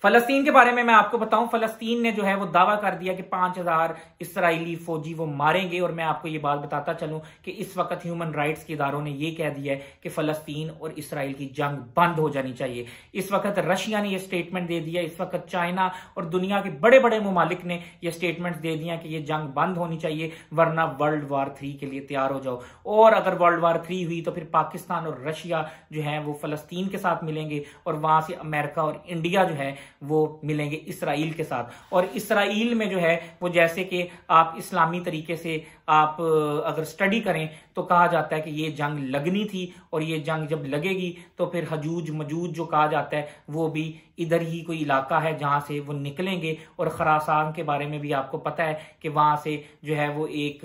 फलस्तीन के बारे में मैं आपको बताऊं, फलस्तीन ने जो है वो दावा कर दिया कि 5000 इसराइली फौजी वो मारेंगे। और मैं आपको ये बात बताता चलूं कि इस वक्त ह्यूमन राइट्स के इदारों ने ये कह दिया है कि फलस्तीन और इसराइल की जंग बंद हो जानी चाहिए। इस वक्त रशिया ने ये स्टेटमेंट दे दिया, इस वक्त चाइना और दुनिया के बड़े बड़े मुमालिक ने ये स्टेटमेंट दे दिया कि ये जंग बंद होनी चाहिए, वरना वर्ल्ड वार 3 के लिए तैयार हो जाओ। और अगर वर्ल्ड वार 3 हुई तो फिर पाकिस्तान और रशिया जो है वो फलस्तीन के साथ मिलेंगे और वहां से अमेरिका और इंडिया जो है वो मिलेंगे इसराइल के साथ। और इसराइल में जो है वो जैसे कि आप इस्लामी तरीके से आप अगर स्टडी करें तो कहा जाता है कि ये जंग लगनी थी, और ये जंग जब लगेगी तो फिर हजूज मजूज जो कहा जाता है वो भी इधर ही कोई इलाका है जहां से वो निकलेंगे। और खरासान के बारे में भी आपको पता है कि वहां से जो है वो एक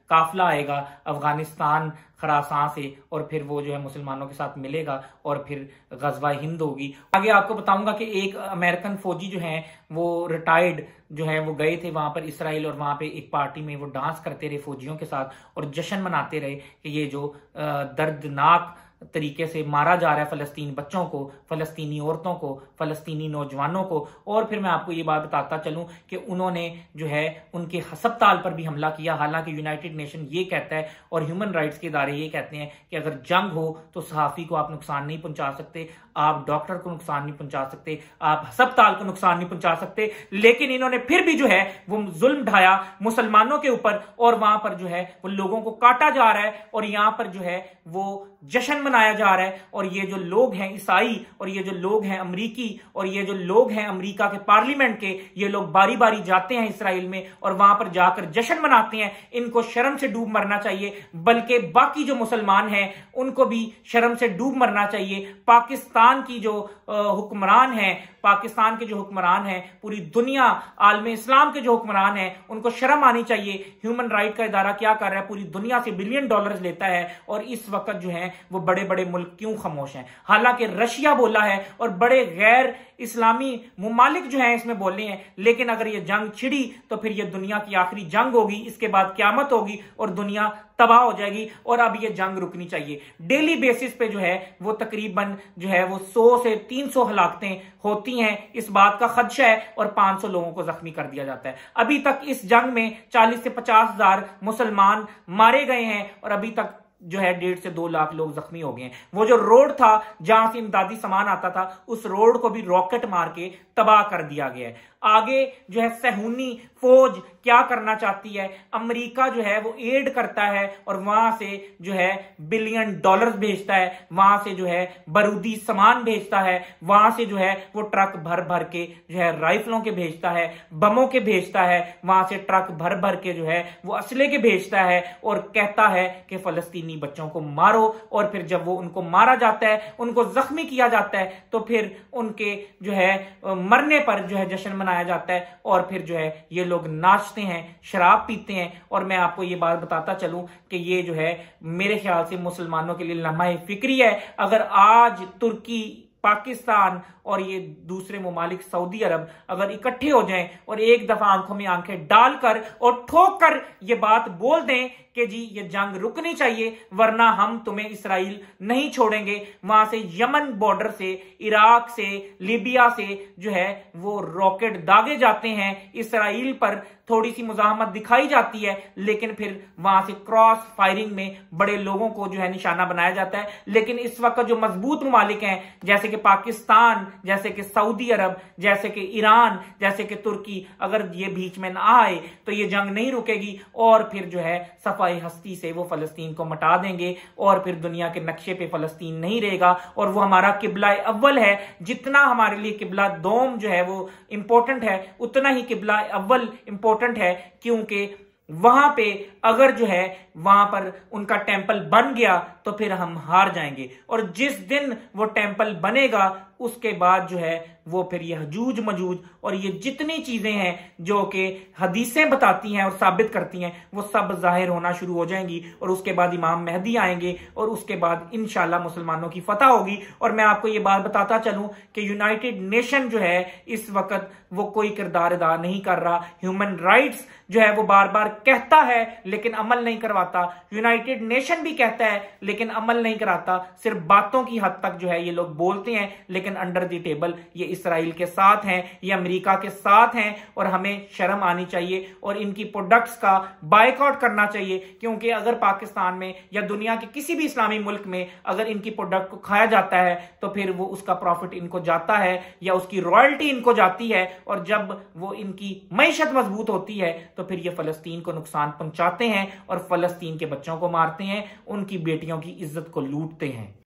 काफिला आएगा अफगानिस्तान खरासान से, और फिर वो जो है मुसलमानों के साथ मिलेगा और फिर गजवा हिंद होगी। आगे आपको बताऊंगा कि एक अमेरिकन फौजी जो है वो रिटायर्ड जो है वो गए थे वहां पर इसराइल, और वहां पे एक पार्टी में वो डांस करते रहे फौजियों के साथ और जश्न मनाते रहे कि ये जो दर्दनाक तरीके से मारा जा रहा है फलस्तीन बच्चों को, फलस्तीनी औरतों को, फलस्तीनी नौजवानों को। और फिर मैं आपको ये बात बताता चलूं कि उन्होंने जो है उनके अस्पताल पर भी हमला किया। हालांकि यूनाइटेड नेशन ये कहता है और ह्यूमन राइट्स के इदारे ये कहते हैं कि अगर जंग हो तो सहाफी को आप नुकसान नहीं पहुंचा सकते, आप डॉक्टर को नुकसान नहीं पहुंचा सकते, आप अस्पताल को नुकसान नहीं पहुंचा सकते। लेकिन इन्होंने फिर भी जो है वो जुल्म ढाया मुसलमानों के ऊपर, और वहां पर जो है वो लोगों को काटा जा रहा है और यहां पर जो है वो जश्न मनाया जा रहा है। और ये जो लोग हैं ईसाई, और ये जो लोग हैं अमरीकी, और ये जो लोग हैं अमरीका के पार्लियामेंट के, ये लोग बारी बारी जाते हैं इसराइल में और वहां पर जाकर जश्न मनाते हैं। इनको शर्म से डूब मरना चाहिए, बल्कि बाकी जो मुसलमान हैं उनको भी शर्म से डूब मरना चाहिए। पाकिस्तान की जो हुक्मरान है, पाकिस्तान के जो हुक्मरान हैं, पूरी दुनिया आलम इस्लाम के जो हुक्मरान हैं, उनको शर्म आनी चाहिए। ह्यूमन राइट का इदारा क्या कर रहा है, पूरी दुनिया से बिलियन डॉलर्स लेता है, और इस वक्त जो है वो बड़े बड़े मुल्क क्यों खामोश हैं। हालांकि रशिया बोला है और बड़े गैर इस्लामी मुमालिक जो हैं इसमें बोले हैं, लेकिन अगर ये जंग छिड़ी तो फिर ये दुनिया की आखिरी जंग होगी, इसके बाद क्यामत होगी और दुनिया तबाह हो जाएगी। और अब ये जंग रुकनी चाहिए। डेली बेसिस पे जो है वो तकरीबन जो है वो 100 से 300 हलाकतें होती हैं, इस बात का खदशा है, और 500 लोगों को जख्मी कर दिया जाता है। अभी तक इस जंग में 40 से 50 हजार मुसलमान मारे गए हैं, और अभी तक जो है 1.5 से 2 लाख लोग जख्मी हो गए हैं। वो जो रोड था जहां से इमदादी सामान आता था, उस रोड को भी रॉकेट मार के तबाह कर दिया गया है। आगे जो है सहूनी फौज क्या करना चाहती है, अमेरिका जो है वो एड करता है और वहां से जो है बिलियन डॉलर्स भेजता है, वहां से जो है बारूदी सामान भेजता है, वहां से जो है वो ट्रक भर भर के जो है राइफलों के भेजता है, बमों के भेजता है, वहां से ट्रक भर भर के जो है वो असले के भेजता है, और कहता है कि फलस्तीनी बच्चों को मारो। और फिर जब वो उनको मारा जाता है, उनको जख्मी किया जाता है, तो फिर उनके जो है मरने पर जो है जश्न मनाया जाता है, और फिर जो है ये लोग नाचते हैं, शराब पीते हैं। और मैं आपको ये बात बताता चलूं कि ये जो है मेरे ख्याल से मुसलमानों के लिए लम्हा फिक्री है। अगर आज तुर्की, पाकिस्तान और ये दूसरे मुमालिक सऊदी अरब अगर इकट्ठे हो जाएं और एक दफा आंखों में आंखें डालकर और ठोक कर ये बात बोल दें कि जी ये जंग रुकनी चाहिए, वरना हम तुम्हें इसराइल नहीं छोड़ेंगे। वहां से यमन बॉर्डर से, इराक से, लीबिया से जो है वो रॉकेट दागे जाते हैं इसराइल पर, थोड़ी सी मुजाहमत दिखाई जाती है, लेकिन फिर वहां से क्रॉस फायरिंग में बड़े लोगों को जो है निशाना बनाया जाता है। लेकिन इस वक्त जो मजबूत मुमालिक हैं जैसे कि पाकिस्तान, जैसे कि सऊदी अरब, जैसे कि ईरान, जैसे कि तुर्की, अगर ये बीच में ना आए तो ये जंग नहीं रुकेगी, और फिर जो है सफाई हस्ती से वो फलस्तीन को मिटा देंगे, और फिर दुनिया के नक्शे पे फलस्तीन नहीं रहेगा। और वो हमारा किबला अव्वल है, जितना हमारे लिए किबला दोम जो है वो इंपॉर्टेंट है, उतना ही किबला अव्वल इंपॉर्टेंट है, क्योंकि वहां पे अगर जो है वहां पर उनका टेंपल बन गया तो फिर हम हार जाएंगे, और जिस दिन वो टेंपल बनेगा उसके बाद जो है वो फिर ये हजूज मजूज और ये जितनी चीजें हैं जो कि हदीसें बताती हैं और साबित करती हैं, वो सब जाहिर होना शुरू हो जाएंगी। और उसके बाद इमाम मेहदी आएंगे, और उसके बाद इंशाल्लाह मुसलमानों की फतह होगी। और मैं आपको ये बात बताता चलूं कि यूनाइटेड नेशन जो है इस वक्त वो कोई किरदार अदा नहीं कर रहा। ह्यूमन राइट्स जो है वो बार बार कहता है लेकिन अमल नहीं करवाता। यूनाइटेड नेशन भी कहता है लेकिन अमल नहीं कराता। सिर्फ बातों की हद तक जो है ये लोग बोलते हैं, लेकिन लेकिन अंडर द टेबल ये इसराइल के साथ हैं, ये अमेरिका के साथ हैं और हमें शर्म आनी चाहिए और इनकी प्रोडक्ट्स का बायकॉट करना चाहिए। क्योंकि अगर पाकिस्तान में या दुनिया के किसी भी इस्लामी मुल्क में अगर इनकी प्रोडक्ट को खाया जाता है तो फिर वो उसका प्रॉफिट इनको जाता है या उसकी रॉयल्टी इनको जाती है, और जब वो इनकी मईशत मजबूत होती है तो फिर ये फलस्तीन को नुकसान पहुंचाते हैं और फलस्तीन के बच्चों को मारते हैं, उनकी बेटियों की इज्जत को लूटते हैं।